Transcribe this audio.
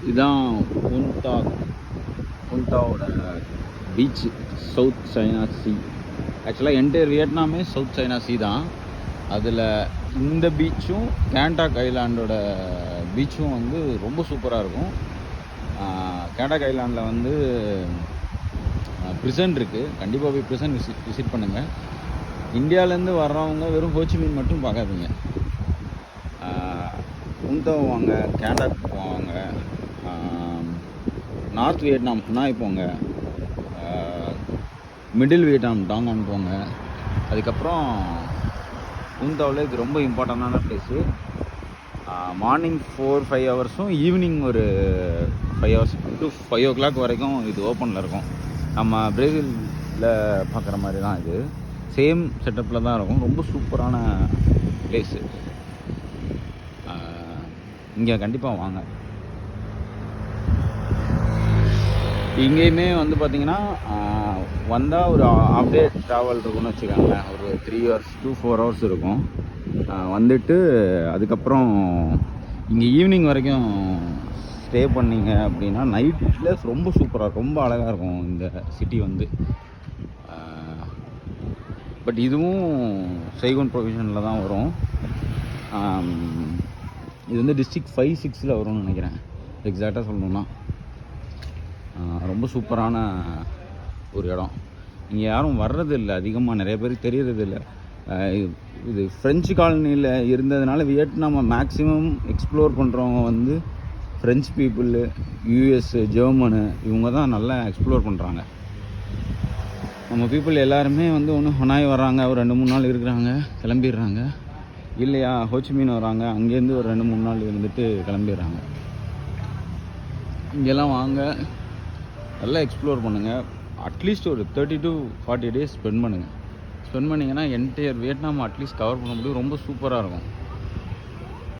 இதுதான் புன்தாவோட beach, south China சீ. ஆக்சுவலாக entire வியட்நாமே south China சீ தான். அதில் இந்த பீச்சும் கேண்டாக் ஐலாண்டோட பீச்சும் வந்து ரொம்ப சூப்பராக இருக்கும். கேண்டாக் ஐலாண்டில் வந்து ப்ரிசன் இருக்குது. கண்டிப்பாக போய் ப்ரிசன் விசிட் பண்ணுங்கள். இந்தியாவிலேருந்து வர்றவங்க வெறும் ஹோச்சிமின் மட்டும் பார்க்காதீங்க. புன்தாவ் வாங்க, கேண்டாக் போவாங்க, நார்த் வியட்நாம் ஹனாய் போங்க, மிடில் வியட்நாம் டாங்கான் போங்க. அதுக்கப்புறம் புன்தாவில் இது ரொம்ப இம்பார்ட்டண்டான பிளேஸு. மார்னிங் 4-5 ஹவர்ஸும் ஈவினிங் ஒரு 5 ஹவர்ஸ் டு 5 o'clock வரைக்கும் இது ஓப்பனில் இருக்கும். நம்ம பிரேசிலில் பார்க்குற மாதிரி தான் இது. சேம் செட்டப்பில் தான் இருக்கும். ரொம்ப சூப்பரான பிளேஸு. இங்கே கண்டிப்பாக வாங்க. இங்கேயுமே வந்து பார்த்திங்கன்னா வந்தால் ஒரு ஆஃப் டே ட்ராவல் இருக்குன்னு வச்சுக்கோங்களேன். ஒரு 3 hours to 4 hours இருக்கும். வந்துட்டு அதுக்கப்புறம் இங்கே ஈவினிங் வரைக்கும் ஸ்டே பண்ணிங்க அப்படின்னா நைட்டில் ரொம்ப சூப்பராக, ரொம்ப அழகாக இருக்கும் இந்த சிட்டி வந்து. பட் இதுவும் சைகோன் ப்ரொவிஷனில் தான் வரும். இது வந்து டிஸ்ட்ரிக்ட் 5-6 வரும்னு நினைக்கிறேன், எக்ஸாக்டாக சொல்லணுன்னா. ரொம்ப சூப்பரான ஒரு இடம். இங்கே யாரும் வர்றதில்லை அதிகமாக, நிறைய பேருக்கு தெரியறதில்லை. இது ஃப்ரெஞ்சு காலனியில் இருந்ததுனால வியட்நாமை மேக்ஸிமம் எக்ஸ்ப்ளோர் பண்ணுறவங்க வந்து ஃப்ரெஞ்சு பீப்புளு, யூஎஸ், ஜெர்மனு, இவங்க தான் நல்லா எக்ஸ்ப்ளோர் பண்ணுறாங்க. நம்ம பீப்புள் எல்லாருமே வந்து ஒன்று ஹனாய் வர்றாங்க, ஒரு 2-3 நாள் இருக்கிறாங்க, கிளம்பிடுறாங்க. இல்லையா ஹோச்சிமின் வராங்க, அங்கேருந்து ஒரு 2-3 நாள் இருந்துட்டு கிளம்பிடுறாங்க. இங்கெல்லாம் வாங்க, நல்லா எக்ஸ்ப்ளோர் பண்ணுங்கள். அட்லீஸ்ட் ஒரு 30 to 40 days ஸ்பெண்ட் பண்ணிங்கன்னா என்டையர் வியட்நாம் அட்லீஸ்ட் கவர் பண்ண முடியும். ரொம்ப சூப்பராக இருக்கும்.